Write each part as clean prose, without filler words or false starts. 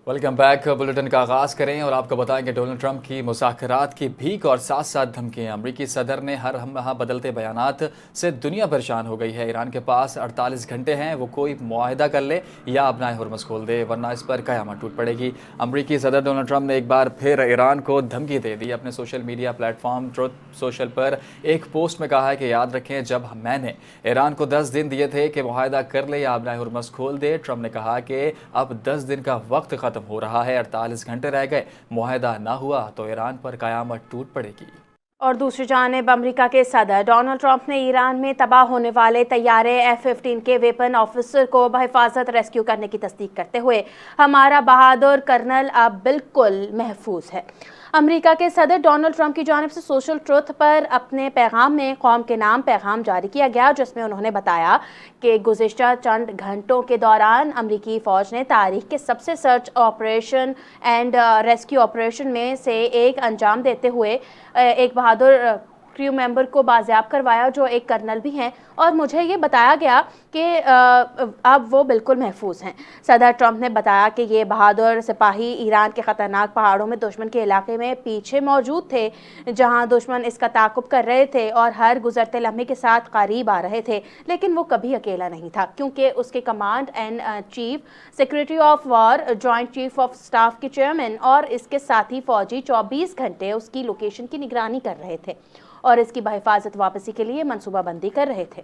Welcome back. Bulletin کا آغاز کریں اور آپ کو بتائیں کہ ڈونلڈ ٹرمپ کی مذاکرات کی بھیک اور ساتھ ساتھ دھمکیاں۔ امریکی صدر نے ہر لمحہ بدلتے بیانات سے دنیا پریشان ہو گئی ہے۔ ایران کے پاس 48 گھنٹے ہیں، وہ کوئی معاہدہ کر لے یا اپنا ہرمز کھول دے، ورنہ اس پر قیامت ٹوٹ پڑے گی۔ امریکی صدر ڈونلڈ ٹرمپ نے ایک بار پھر ایران کو دھمکی دے دی۔ اپنے social media platform Truth Social پر ایک پوسٹ میں کہا ہے کہ یاد رکھیں، جب میں نے ایران کو 10 دن دیے تھے کہ معاہدہ کر لے یا اپنا ہرمز کھول دے، ٹرمپ نے کہا کہ اب 10 دن کا وقت ختم ہو رہا ہے، 48 گھنٹے رہ گئے، معاہدہ نہ ہوا تو ایران پر قیامت ٹوٹ پڑے گی۔ اور دوسری جانب امریکہ کے صدر ڈونلڈ ٹرمپ نے ایران میں تباہ ہونے والے طیارے F-15 کے ویپن آفیسر کو بحفاظت ریسکیو کرنے کی تصدیق کرتے ہوئے ہمارا بہادر کرنل اب بالکل محفوظ ہے۔ امریکہ کے صدر ڈونلڈ ٹرمپ کی جانب سے سوشل ٹروتھ پر اپنے پیغام میں قوم کے نام پیغام جاری کیا گیا، جس میں انہوں نے بتایا کہ گزشتہ چند گھنٹوں کے دوران امریکی فوج نے تاریخ کے سب سے search operation and rescue operation میں سے ایک انجام دیتے ہوئے ایک بہادر کریو ممبر کو بازیاب کروایا جو ایک کرنل بھی ہیں، اور مجھے یہ بتایا گیا کہ اب وہ بالکل محفوظ ہیں۔ صدر ٹرمپ نے بتایا کہ یہ بہادر سپاہی ایران کے خطرناک پہاڑوں میں دشمن کے علاقے میں پیچھے موجود تھے، جہاں دشمن اس کا تعاقب کر رہے تھے اور ہر گزرتے لمحے کے ساتھ قریب آ رہے تھے، لیکن وہ کبھی اکیلا نہیں تھا، کیونکہ اس کے command and chief secretary of war, joint chief of staff کے چیئرمین اور اس کے ساتھی فوجی 24 گھنٹے اس کی لوکیشن کی نگرانی کر رہے تھے اور اس کی بحفاظت واپسی کے لیے منصوبہ بندی کر رہے تھے۔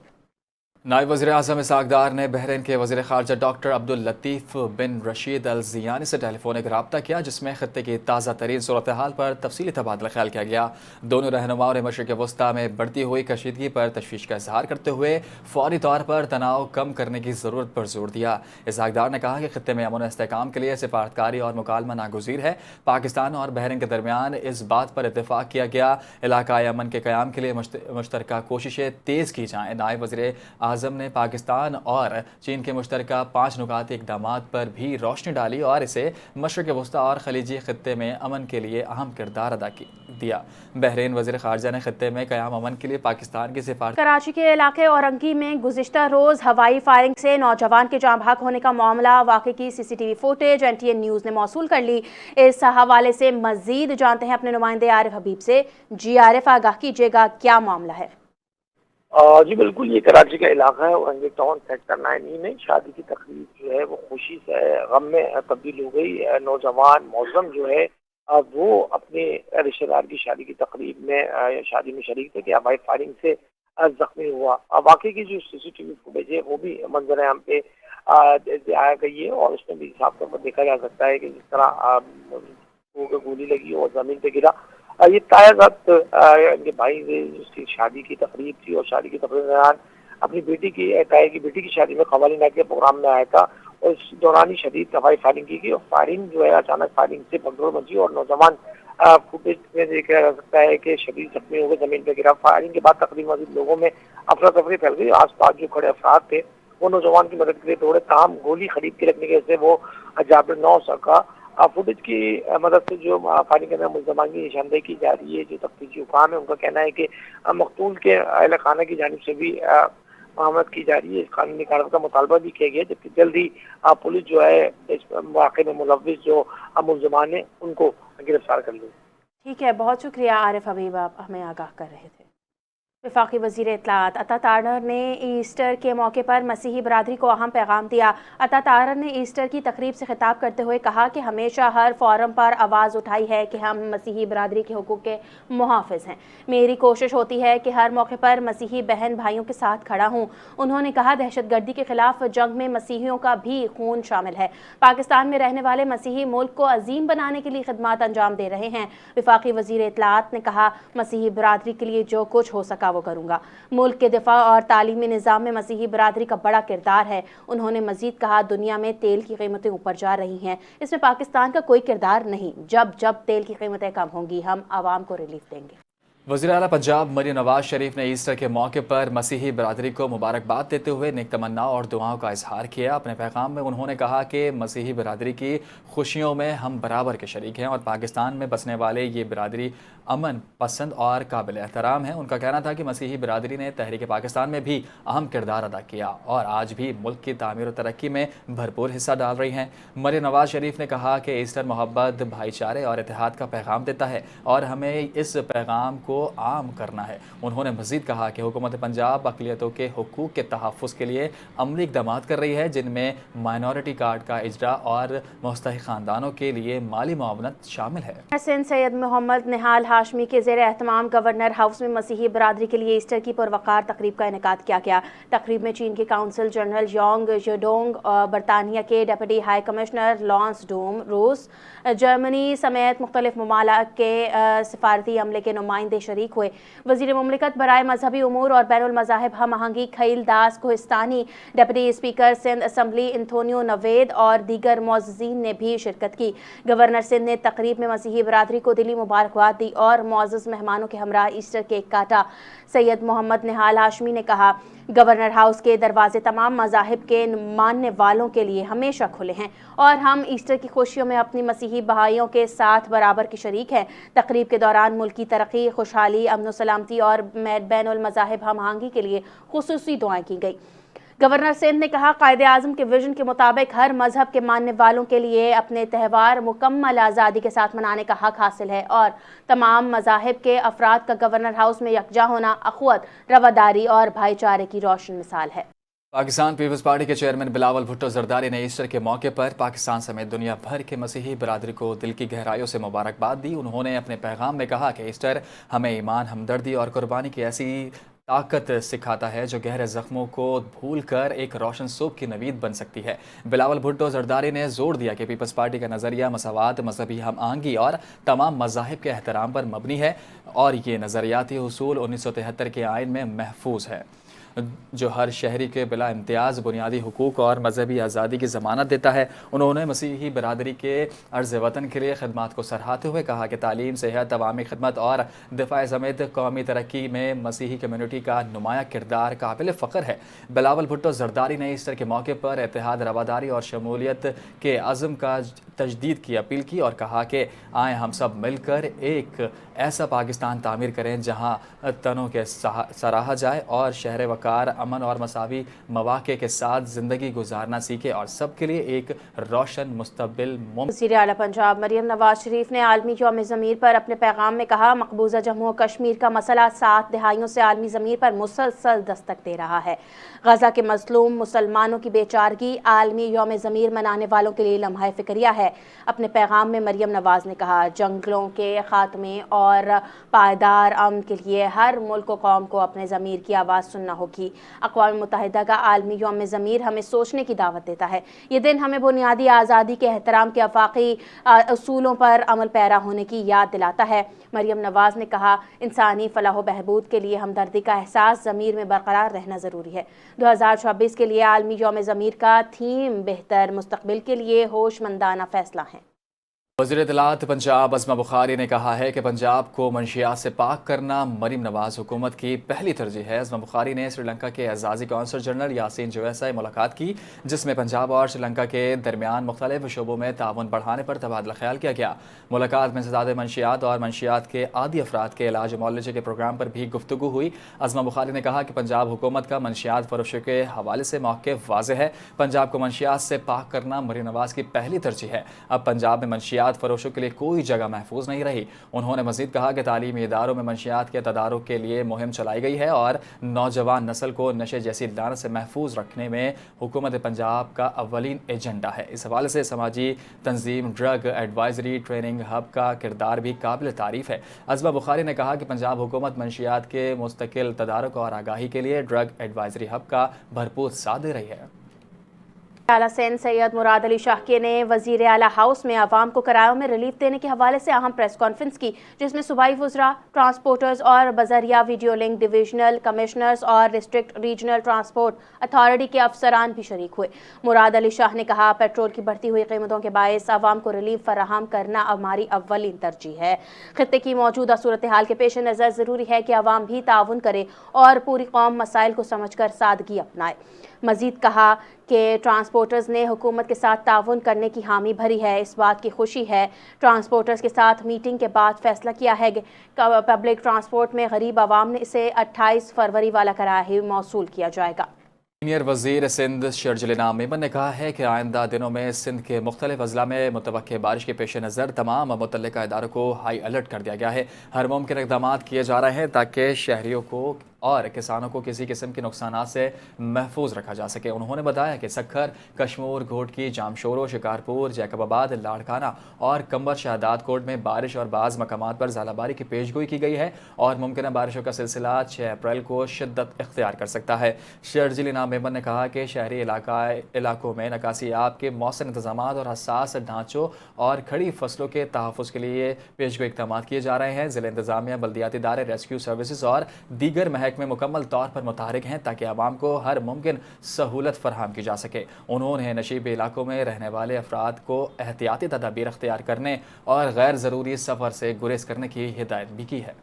نائب وزیر اعظم اسحاق ڈار نے بحرین کے وزیر خارجہ ڈاکٹر عبداللطیف بن رشید الزیانی سے ٹیلی فونک رابطہ کیا، جس میں خطے کی تازہ ترین صورتحال پر تفصیلی تبادلہ خیال کیا گیا۔ دونوں رہنماؤں نے مشرق وسطیٰ میں بڑھتی ہوئی کشیدگی پر تشویش کا اظہار کرتے ہوئے فوری طور پر تناؤ کم کرنے کی ضرورت پر زور دیا۔ اسحاق ڈار نے کہا کہ خطے میں امن و استحکام کے لیے سفارتکاری اور مکالمہ ناگزیر ہے۔ پاکستان اور بحرین کے درمیان اس بات پر اتفاق کیا گیا علاقائی امن کے قیام کے لیے مشترکہ کوششیں تیز کی جائیں۔ نائب وزیر اعظم نے پاکستان اور چین کے مشترکہ 5 نکاتی اقدامات پر بھی روشنی ڈالی اور اسے مشرق وسطیٰ اور خلیجی خطے میں امن کے لیے اہم کردار ادا دیا۔ بحرین وزیر خارجہ نے خطے میں قیام امن کے لیے پاکستان کی سفارت کراچی کے علاقے اورنگی میں گزشتہ روز ہوائی فائرنگ سے نوجوان کے جاں بحق ہونے کا معاملہ، واقعے کی CCTV فوٹیج NTN نیوز نے موصول کر لی۔ اس حوالے سے مزید جانتے ہیں اپنے نمائندے عارف حبیب سے۔ جی عارف، آگاہ کیجیے گا، کیا معاملہ ہے؟ جی بالکل، یہ کراچی کا علاقہ ہے اورنگی ٹاؤن سیکٹر 9E میں شادی کی تقریب جو ہے وہ خوشی سے غم میں تبدیل ہو گئی۔ نوجوان معظم جو ہے وہ اپنے رشتہ دار کی شادی کی تقریب میں شادی میں شریک تھے کہ ہوائی فائرنگ سے زخمی ہوا۔ واقعی کی جو CCTV فوٹیج ہے وہ بھی منظر عام پہ آ گئی ہے اور اس میں بھی صاف طور پر دیکھا جا سکتا ہے کہ جس طرح گولی لگی اور زمین پہ گرا۔ یہ تایزات ان کے بھائی جس کی شادی کی تقریب تھی اور شادی کی تقریب کے دوران اپنی بیٹی کی شادی میں قوالی کے پروگرام میں آیا تھا اور اس دوران ہی شدید ہوائی فائرنگ کی گئی اور فائرنگ جو ہے اچانک فائرنگ سے بھگدڑ مچی اور نوجوان فوٹیج میں دیکھا جا سکتا ہے کہ شدید زخمی ہو گئے، زمین پہ گرا۔ فائرنگ کے بعد تقریباً مزید لوگوں میں افراتفری پھیل گئی۔ آس پاس جو کھڑے افراد تھے وہ نوجوان کی مدد کے لیے دوڑے، تاہم گولی خرید کے رکھنے کی وجہ سے وہ جابر نہ ہو سکا۔ فوٹیج کی مدد سے جو فائرنگ کے اندر ملزمان کی نشاندہی کی جا رہی ہے۔ جو تفتیشی حکام ہے ان کا کہنا ہے کہ مقتول کے اہل خانہ کی جانب سے بھی معاملات کی جا رہی ہے، اس قانونی کارروائی کا مطالبہ بھی کیا گیا، جبکہ جلد ہی پولیس جو ہے اس واقعے میں ملوث جو ملزمان ہیں ان کو گرفتار کر لے۔ ٹھیک ہے، بہت شکریہ عارف حبیب، آپ ہمیں آگاہ کر رہے تھے۔ وفاقی وزیر اطلاعات عطا تارڑ نے ایسٹر کے موقع پر مسیحی برادری کو اہم پیغام دیا۔ عطا تارڑ نے ایسٹر کی تقریب سے خطاب کرتے ہوئے کہا کہ ہمیشہ ہر فورم پر آواز اٹھائی ہے کہ ہم مسیحی برادری کے حقوق کے محافظ ہیں۔ میری کوشش ہوتی ہے کہ ہر موقع پر مسیحی بہن بھائیوں کے ساتھ کھڑا ہوں۔ انہوں نے کہا دہشت گردی کے خلاف جنگ میں مسیحیوں کا بھی خون شامل ہے۔ پاکستان میں رہنے والے مسیحی ملک کو عظیم بنانے کے لیے خدمات انجام دے رہے ہیں۔ وفاقی وزیر اطلاعات نے کہا مسیحی برادری کے لیے جو کچھ ہو سکا وہ کروں گا۔ ملک کے دفاع اور تعلیمی نظام میں مسیحی برادری کا بڑا کردار ہے۔ انہوں نے مزید کہا دنیا میں تیل کی قیمتیں اوپر جا رہی ہیں، اس میں پاکستان کا کوئی کردار نہیں۔ جب تیل کی قیمتیں کم ہوں گی ہم عوام کو ریلیف دیں گے۔ वज़ीर आला पंजाब मरीम नवाज शरीफ ने ईस्टर के मौके पर मसीही बरादरी को मुबारकबाद देते हुए नेक तमन्ना और दुआओं का इजहार किया। अपने पैगाम में उन्होंने कहा कि मसीही बरादरी की खुशियों में हम बराबर के शरीक हैं और पाकिस्तान में बसने वाले ये बरादरी अमन पसंद और काबिल एहतराम है। उनका कहना था कि मसीही बरादरी ने तहरीक पाकिस्तान में भी अहम किरदार अदा किया और आज भी मुल्क की तामीर और तरक्की में भरपूर हिस्सा डाल रही हैं। मरीम नवाज शरीफ ने कहा कि ईस्टर मोहब्बत, भाईचारे और इत्तेहाद का पैगाम देता है और हमें इस पैगाम को आम करना है। उन्होंने मज़ीद कहा कि हुकूमत पंजाब अक़लियतों के हुकूक के तहफ़्फ़ुज़ के लिए अमली इक़दाम कर रही है, जिनमें माइनॉरिटी कार्ड का इजरा और मुस्तहिक़ ख़ानदानों के लिए माली मुआवनत शामिल है। सिंध सैयद मोहम्मद निहाल हाशमी के ज़ेर एहतमाम गवर्नर हाउस में मसीही बरादरी के लिए ईस्टर की पुरवकार तकरीब का इनेकाद किया गया। तकरीब में चीन के काउंसिल जनरल यांग जेडोंग, बरतानिया के डेप्यूटी हाई कमिश्नर लॉन्स डूम, रूस, जर्मनी समेत मुख्तलिफ ममालिक के सिफारती अमले के नुमाइंदे शरीक हुए। वज़ीर मुमलिकत बराए मजहबी उमूर और बैनुल मज़ाहिब हम आहंगी Khalil Das Kohistani, deputy speaker Sindh assembly Anthonio Naveed और दीगर मुअज़्ज़िज़ीन ने भी शिरकत की। गवर्नर सिंध ने तकरीब में मसीही बरादरी को दिली मुबारकबाद दी और मुअज़्ज़ज़ मेहमानों के हमरा ईस्टर केक काटा। सैयद मोहम्मद निहाल हाशमी ने कहा, गवर्नर हाउस के दरवाजे तमाम मज़ाहिब के मानने वालों के लिए हमेशा खुले हैं और हम ईस्टर की खुशियों में अपनी मसीही भाइयों के साथ बराबर के शरीक हैं। तकरीब के दौरान मुल्क की तरक्की, खुशहाली, अमन सलामती और बैनुल मज़ाहिब हम आहंगी के लिए खुसूसी दुआएं की गई। गवर्नर सिंध ने कहा, कायदे आज़म के विजन के मुताबिक हर मजहब के मानने वालों के लिए अपने त्यौहार मुकम्मल आज़ादी के साथ मनाने का हक हासिल है और तमाम मज़ाहिब के अफराद का गवर्नर हाउस में यकजा होना अखुवत, रवादारी और भाईचारे की रोशन मिसाल है। पाकिस्तान पीपल्स पार्टी के चेयरमैन बिलावल भुट्टो जरदारी ने ईस्टर के मौके पर पाकिस्तान समेत दुनिया भर के मसीही बरादरी को दिल की गहराइयों से मुबारकबाद दी। उन्होंने अपने पैगाम में कहा कि ईस्टर हमें ईमान, हमदर्दी और कुर्बानी की ऐसी ताकत सिखाता है जो गहरे ज़ख्मों को भूल कर एक रोशन सूब की नवीद बन सकती है। बिलावल भुट्टो जरदारी ने जोर दिया कि पीपल्स पार्टी का नज़रिया मसावात, मजहबी हम आहंगी और तमाम मज़ाहिब के एहतराम पर मबनी है और ये नज़रियाती उसूल 1973 के आइन में महफूज है, जो हर शहरी के बिला इम्तियाज़ बुनियादी हुकूक और मजहबी आज़ादी की ज़मानत देता है। उन्होंने मसीही बरादरी के अर्ज़ वतन के लिए खिदमत को सराहते हुए कहा कि तालीम, सेहत, अवामी खिदमत और दिफा समेत कौमी तरक्की में मसीही कम्यूनिटी का नुमाया किरदार काबिल फ़ख्र है। बिलावल भुट्टो जरदारी ने ईस्टर के मौके पर इत्तेहाद, रवादारी और शमूलियत के अज़म का तजदीद की अपील की और कहा कि आए हम सब मिलकर एक ऐसा पाकिस्तान तामीर करें जहाँ तनों के सराहा जाए और शहर वकार, अमन और मसावी मौक़े के साथ ज़िंदगी गुजारना सीखे और सबके लिए एक रोशन मुस्तक़बिल वज़ीर आला पंजाब मरीम नवाज शरीफ ने आलमी यौम ज़मीर पर अपने पैगाम में कहा, मकबूजा जम्मू और कश्मीर का मसला 7 दहाइयों से आलमी ज़मीर पर मुसलसल दस्तक दे रहा है। गज़ा के मज़लूम मुसलमानों की बेचारगी आलमी यौम ज़मीर मनाने वालों के लिए लम्हा फ़िक्रिया है। अपने पैगाम में मरीम नवाज ने कहा, जंगलों के ख़ात्मे और पायदार अमन के लिए हर मुल्क को कौम को अपने ज़मीर की आवाज़ सुनना होगी। अक़वाम मुत्तहिदा का आलमी यौम ज़मीर हमें सोचने की दावत देता है। ये दिन हमें बुनियादी आज़ादी के एहतराम के आफाकी असूलों पर अमल पैरा होने की याद दिलाता है। मरीम नवाज ने कहा, इंसानी फलाह बहबूद के लिए हमदर्दी का एहसास ज़मीर में बरकरार रहना ज़रूरी है। 2026 के लिए आलमी यौम ज़मीर का थीम बेहतर मुस्तक़बिल के लिए होशमंदाना फ़ैसला है। वज़ीर इत्तलात पंजाब अज़मा बुखारी ने कहा है कि पंजाब को मंशियात से पाक करना मरीम नवाज हुकूमत की पहली तरजीह है। अज़मा बुखारी ने श्रीलंका के एजाज़ी कौंसल जनरल यासीन जोया से मुलाकात की, जिसमें पंजाब और श्रीलंका के दरमियान मुख्तलिफ शोबों में ताउन बढ़ाने पर तबादला ख्याल किया गया। मुलाकात में ज़्यादा मंशियात और मंशियात के आदी अफराद के इलाज मुआलजे के प्रोग्राम पर भी गुफ्तगू हुई। अज़मा बुखारी ने कहा कि पंजाब हुकूमत का मंशियात फरोशी के हवाले से मौक़िफ़ वाज़ेह है। पंजाब को मंशियात से पाक करना मरीम नवाज की पहली तरजीह है। अब पंजाब में मंशियात फरोशों के लिए कोई जगह महफूज नहीं रही। उन्होंने मज़ीद कहा कि तालीमी इदारों में मंशियात के तदारुक के लिए मुहिम चलाई गई है और नौजवान नस्ल को नशे जैसी लानत से महफूज रखने में हुकूमत पंजाब का अव्वलीन एजेंडा है। इस हवाले से समाजी तंजीम ड्रग एडवाइजरी ट्रेनिंग हब का किरदार भी काबिल तारीफ़ है। अज़मा बुखारी ने कहा कि पंजाब हुकूमत मंशियात के मुस्तकिल तदारुक और आगाही के लिए ड्रग एडवाइजरी हब का भरपूर साथ दे रही है। आला सैन सैयद मुराद अली शाह ने वजीर आला हाउस में आवाम को किरायों में रिलीफ देने के हवाले से अहम प्रेस कॉन्फ्रेंस की, जिसमें सूबाई वज़रा, ट्रांसपोर्टर्स और बजरिया वीडियो लिंक डिविजनल कमिश्नर्स और डिस्ट्रिक्ट रीजनल ट्रांसपोर्ट अथॉरिटी के अफसरान भी शरीक हुए। मुराद अली शाह ने कहा, पेट्रोल की बढ़ती हुई कीमतों के बायस आवाम को रिलीफ फराहम करना हमारी अव्वलीन तरजीह है। खित्ते की मौजूदा सूरत हाल के पेश नज़र ज़रूरी है कि आवाम भी ताउन करे और पूरी कौम मसाइल को समझ कर सादगी अपनाए। मजीद कहा कि ट्रांसपोर्टर्स ने हुकूमत के साथ ताउन करने की हामी भरी है। इस बात की खुशी है ट्रांसपोर्टर्स के साथ मीटिंग के बाद फैसला किया है कि पब्लिक ट्रांसपोर्ट में गरीब आवाम ने इसे 28 फरवरी वाला किराया मौसूल किया जाएगा। सीनियर वजीर सिंध शर्जिल इनाम मेमन ने कहा है कि आइंदा दिनों में सिंध के मुख्तलिफ अजला में मुतवक्के बारिश के पेश नज़र तमाम मुतल्लिका इदारों को हाई अलर्ट कर दिया गया है। हर मुमकिन इक़दाम किए जा रहे हैं ताकि शहरियों को और किसानों को किसी किस्म के नुकसान से महफूज रखा जा सके। उन्होंने बताया कि सक्खर, कश्मूर, घोटकी, जामशोरो, शिकारपुर, जैकबाबाद, लाड़काना और कंबर शहदाद कोट में बारिश और बाज़ मकामात पर ज़ालाबारी की पेशगोई की गई है और मुमकिन बारिशों का सिलसिला 6 अप्रैल को शिद्दत इख्तियार कर सकता है। शर्जिल इनाम मेमन ने कहा कि शहरी इलाकों में निकासी आब के मौसम इंतजाम और हसास ढांचों और खड़ी फसलों के तहफ़्फ़ुज़ के लिए पेशगोई इक़दाम किए जा रहे हैं। ज़िला इंतज़ामिया, बल्दियाती इदारे, रेस्क्यू सर्विसेज और दीगर में मुकम्मल तौर पर मुतहरिक हैं ताकि आवाम को हर मुमकिन सहूलत फराहम की जा सके। उन्होंने नशीबी इलाकों में रहने वाले अफराद को एहतियाती तदाबीर अख्तियार करने और गैर ज़रूरी सफ़र से गुरेज करने की हिदायत भी की है।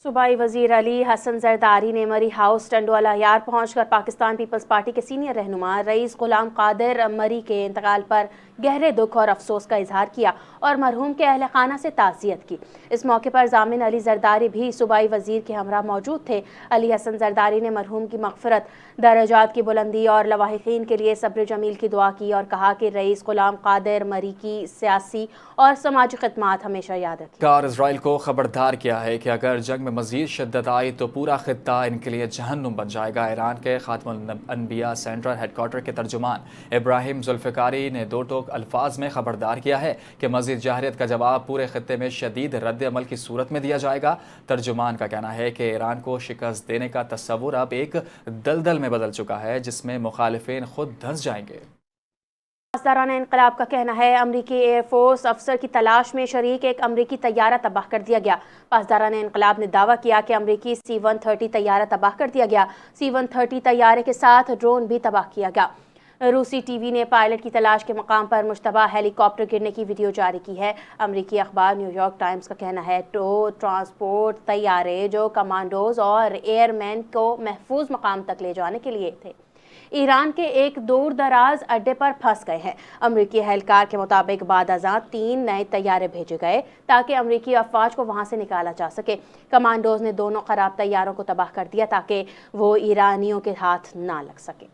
सूबाई वज़ीर अली हसन जरदारी ने मरी हाउस टंडोला यार पहुंचकर पाकिस्तान पीपल्स पार्टी के सीनियर रहनुमा रईस गुलाम कादिर मरी के इंतकाल पर गहरे दुख और अफसोस का इजहार किया और मरहूम के अहल खाना से ताज़ियत की। इस मौके पर जामिन अली जरदारी भी सूबाई वज़ीर के हमरा मौजूद थे। अली हसन जरदारी ने मरहूम की मग़फ़िरत, दर्जात की बुलंदी और लवाहिकीन के लिए सब्र जमील की दुआ की और कहा कि रईस गुलाम कादिर मरी की सियासी और समाजी खिदमात हमेशा याद रखी। इसराइल को खबरदार किया है कि अगर जंग में मजीद शिद्दत आई तो पूरा खित्ता इनके लिए जहन्नुम बन जाएगा। ईरान के खातमुल अनबिया सेंट्रल हेडक्वार्टर के तर्जुमान इब्राहिम जुल्फ़िकारी ने दो टोक अल्फाज में खबरदार किया है कि मजीद जहरियत का जवाब पूरे खित्ते में शदीद रद्द अमल की सूरत में दिया जाएगा। तर्जुमान का कहना है कि ईरान को शिकस्त देने का तस्वुर अब एक दलदल में बदल चुका है जिसमें मुखालिफिन खुद धंस जाएंगे। पासदारान इनकलाब का कहना है अमरीकी एयरफोर्स अफसर की तलाश में शरीक एक अमरीकी तैयारा तबाह कर दिया गया। पासदारान इनकलाब ने दावा किया कि अमरीकी C-130 तैयारा तबाह कर दिया गया। C-130 तैयारे के साथ ड्रोन भी तबाह किया गया। रूसी टीवी ने पायलट की तलाश के मकाम पर मुश्तबा हेलीकॉप्टर गिरने की वीडियो जारी की है। अमरीकी अखबार न्यूयॉर्क टाइम्स का कहना है ट्रांसपोर्ट तैयारे जो कमांडोज और एयरमैन को महफूज मकाम तक ले जाने के लिए थे, ईरान के एक दूर दराज अड्डे पर फंस गए हैं। अमरीकी एहलकार के मुताबिक बाद अज़ां 3 नए तैयारे भेजे गए ताकि अमरीकी अफवाज को वहां से निकाला जा सके। कमांडोज ने दोनों खराब तैयारों को तबाह कर दिया ताकि वो ईरानियों के हाथ ना लग सके।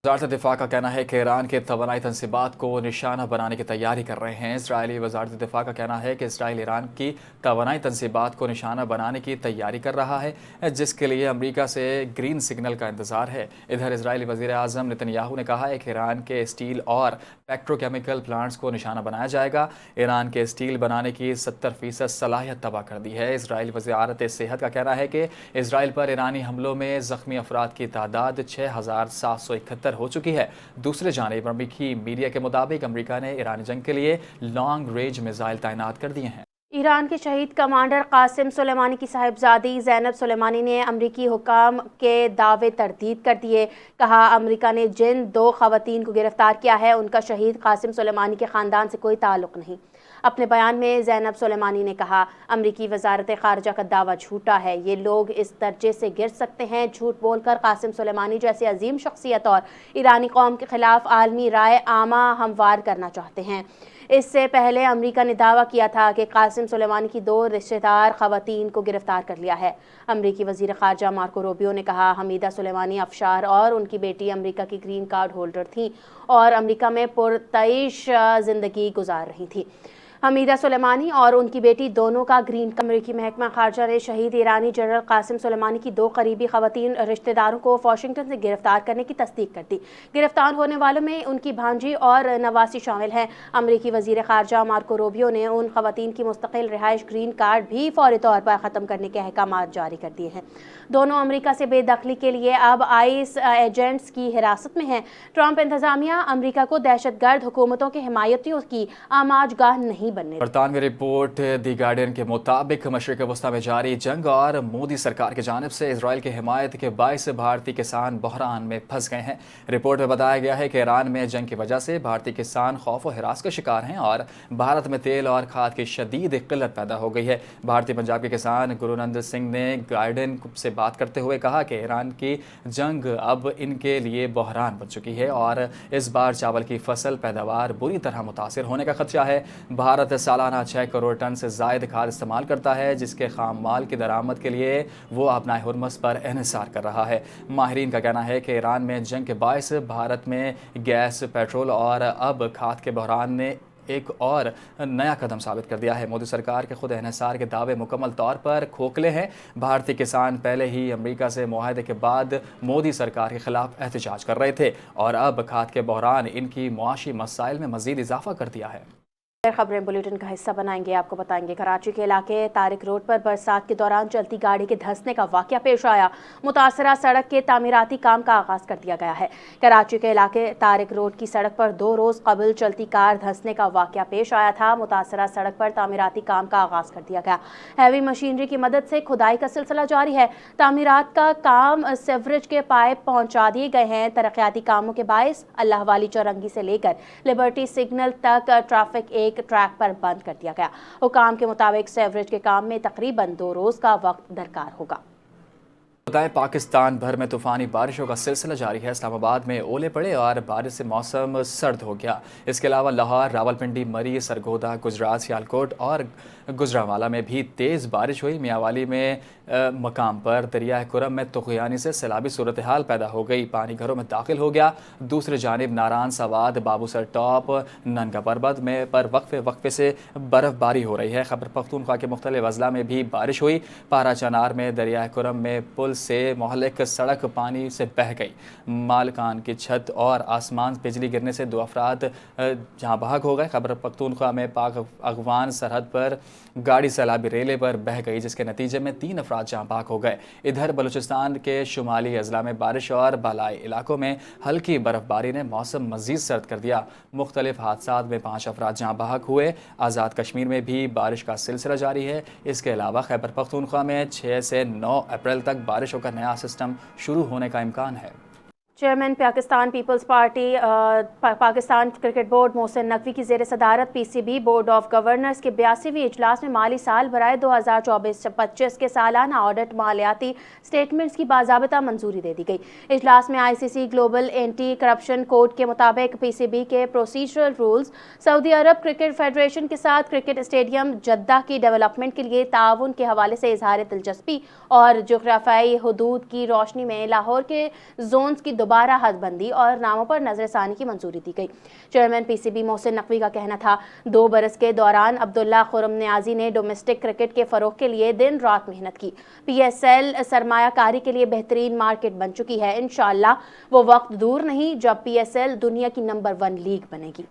वज़ारत दिफ़ा का कहना है कि ईरान के तवानाई तनसीबात को निशाना बनाने की तैयारी कर रहे हैं। इसराइली वज़ारत दिफ़ा का कहना है कि इसराइल ईरान की तवानाई तनसीबात को निशाना बनाने की तैयारी कर रहा है, जिसके लिए अमरीका से ग्रीन सिग्नल का इंतज़ार है। इधर इसराइली वज़ीर आज़म नेतन्याहू ने कहा है कि ईरान के स्टील और पेट्रोकेमिकल प्लांट्स को निशाना बनाया जाएगा। ईरान के स्टील बनाने की 70% सलाहियत तबाह कर दी है। इसराइल वज़ारत सेहत का कहना है कि इसराइल पर ईरानी हमलों में ज़ख्मी अफराद की तादाद 6771 हो चुकी है। दूसरे जानिब अमरीकी मीडिया के मुताबिक अमरीका ने ईरानी जंग के लिए लॉन्ग रेंज मिसाइल तैनात कर दिए हैं। ईरान के शहीद कमांडर कासिम सुलेमानी की साहिबजादी ज़ैनब सुलेमानी ने अमरीकी हुकाम के दावे तरदीद कर दिए। कहा, अमरीका ने जिन 2 ख़वातीन को गिरफ्तार किया है उनका शहीद कासिम सुलेमानी के ख़ानदान से कोई ताल्लुक़ नहीं। अपने बयान में ज़ैनब सुलेमानी ने कहा, अमरीकी वज़ारत ख़ारजा का दावा झूठा है। ये लोग इस दर्जे से गिर सकते हैं, झूठ बोलकर कासिम सुलेमानी जैसे अजीम शख्सियत और ईरानी कौम के ख़िलाफ़ आलमी राय आमा हमवार करना चाहते हैं। इससे पहले अमरीका ने दावा किया था कि कासिम सुलेमानी की 2 रिश्तेदार ख़वातीन को गिरफ्तार कर लिया है। अमरीकी वज़ीर ख़ारजा मार्को रूबियो ने कहा, हमीदा सुलेमानी अफशार और उनकी बेटी अमरीका की ग्रीन कार्ड होल्डर थी और अमरीका में पुरतइश ज़िंदगी गुजार रही थी। हमीदा सुलेमानी और उनकी बेटी दोनों का ग्रीन कार्ड। अमेरिकी महकमा खारजा ने शहीद ईरानी जनरल कासिम सुलेमानी की 2 करीबी खवातीन रिश्तेदारों को वाशिंगटन से गिरफ्तार करने की तस्दीक कर दी। गिरफ्तार होने वालों में उनकी भांजी और नवासी शामिल हैं। अमेरिकी वजीर खारजा मार्को रूबियो ने उन खवातीन की मुस्तकिल रिहाइश ग्रीन कार्ड भी फौरी तौर पर ख़त्म करने के अहकाम जारी कर दिए हैं। दोनों अमेरिका से बेदखली के लिए अब आईएस एजेंट्स की हिरासत में हैं। ट्रंप इंतजामिया अमेरिका को दहशतगर्द हुकूमतों के हिमायतियों की आमाजगाह नहीं बनने। बरतानवी रिपोर्ट दी गार्डियन के मुताबिक मशरिक वस्ता में जारी जंग और मोदी सरकार की जानिब से इसराइल की हिमायत के 22 भारतीय किसान बहरान में फंस गए हैं। रिपोर्ट में बताया गया है कि ईरान में जंग की वजह से भारतीय किसान खौफ और हिरास का शिकार हैं और भारत में तेल और खाद की शदीद किल्लत पैदा हो गई है। भारतीय पंजाब के किसान गुरुनंदन सिंह ने गार्डियन से बात करते हुए कहा कि ईरान की जंग अब इनके लिए बहरान बन चुकी है और इस बार चावल की फसल पैदावार बुरी तरह मुतासिर होने का खदशा है। भारत सालाना 6 करोड़ टन से ज़ायद खाद इस्तेमाल करता है, जिसके खाम माल की दरामद के लिए वो अपना हुर्मस पर इन्हिसार कर रहा है। माहिरीन का कहना है कि ईरान में जंग के बायस भारत में गैस, पेट्रोल और अब खाद के बहरान ने एक और नया कदम साबित कर दिया है। मोदी सरकार के खुद इन्हिसार के दावे मुकम्मल तौर पर खोखले हैं। भारतीय किसान पहले ही अमेरिका से मुआहदे के बाद मोदी सरकार के खिलाफ एहतजाज कर रहे थे और अब खाद के बहरान इनकी मुआशी मसाइल में मजीद इजाफा कर दिया है। खबरें बुलेटिन का हिस्सा बनाएंगे। आपको बताएंगे कराची के इलाके तारिक रोड पर बरसात के दौरान चलती गाड़ी के धंसने का वाकया पेश आया। मुतासरा सड़क के तामीराती काम का आगाज कर दिया गया है। कराची के इलाके तारिक रोड की सड़क पर 2 रोज कबल चलती कार धंसने का वाकया पेश आया था। मुतासरा सड़क पर तामीराती काम का आगाज कर दिया गया। हैवी मशीनरी की मदद से खुदाई का सिलसिला जारी है। तामीरात का काम सीवरेज के पाइप पहुंचा दिए गए हैं। तरक्याती कामों के बायस अल्लाह वाली चौरंगी से लेकर लिबर्टी सिग्नल तक ट्रैफिक ट्रैक पर बंद कर दिया गया। हुकाम के मुताबिक सीवरेज के काम में तकरीबन 2 रोज का वक्त दरकार होगा। बताएं, पाकिस्तान भर में तूफानी बारिशों का सिलसिला जारी है। इस्लामाबाद में ओले पड़े और बारिश से मौसम सर्द हो गया। इसके अलावा लाहौर, रावलपिंडी, मरी, सरगोदा, गुजरात, सियालकोट और गुजरांवाला में भी तेज़ बारिश हुई। मियावाली में मकाम पर दरिया कुरम में तुग़यानी से सैलाबी सूरत हाल पैदा हो गई। पानी घरों में दाखिल हो गया। दूसरी जानिब नारान, सवाद, बाबूसर टॉप, ननका पर्वत में पर वक्फे से बर्फ़बारी हो रही है। खैबर पख्तूनख्वा के मुख्तलिफ अजला में भी बारिश हुई। पारा चनार में दरिया कुरम में पुल से मोहल्लिक सड़क पानी से बह गई। मालकान की छत और आसमान बिजली गिरने से 2 अफराद जहाँ बहक हो गए। खैबर पख्तूनख्वा में पाक अफगान सरहद पर गाड़ी सैलाबी रेले पर बह गई, जिसके नतीजे में 3 अफराद जहाँ बहक हो गए। इधर बलूचिस्तान के शुमाली अजला में बारिश और बालाई इलाकों में हल्की बर्फबारी ने मौसम मजीद सर्द कर दिया। मुख्तलिफ हादसात में 5 अफराद जहाँ बहक हुए। आज़ाद कश्मीर में भी बारिश का सिलसिला जारी है। इसके अलावा खैबर पख्तूनख्वा में 6 से 9 अप्रैल तक बारिशों का नया सिस्टम शुरू होने का इम्कान है। Chairman Pakistan peoples party Pakistan cricket board Mohsin Naqvi की ज़ेर सदारत पीसीबी बोर्ड ऑफ गवर्नर्स के 82वीं इजलास में माली साल बराए 2024-25 के सालाना ऑडिट मालियाती स्टेटमेंट्स की बाज़ाबिता मंजूरी दे दी गई। इजलास में ICC global anti corruption code के मुताबिक पीसीबी के प्रोसीजरल रूल्स, सऊदी अरब क्रिकेट फेडरेशन के साथ क्रिकेट स्टेडियम जद्दा की डेवलपमेंट के लिए ताउन के हवाले से इजहार दिलचस्पी और जोग्राफियाई हदूद की रोशनी में लाहौर के जोन्स की दोबारा हदबंदी और नामों पर नजरसानी की मंजूरी दी गई। चेयरमैन पीसीबी मोहसिन नकवी का कहना था, 2 बरस के दौरान अब्दुल्ला खुरम नियाजी ने डोमेस्टिक क्रिकेट के फरोग के लिए दिन रात मेहनत की। पीएसएल सरमायाकारी के लिए बेहतरीन मार्केट बन चुकी है। इंशाअल्लाह वो वक्त दूर नहीं जब पीएसएल दुनिया की नंबर 1 लीग बनेगी।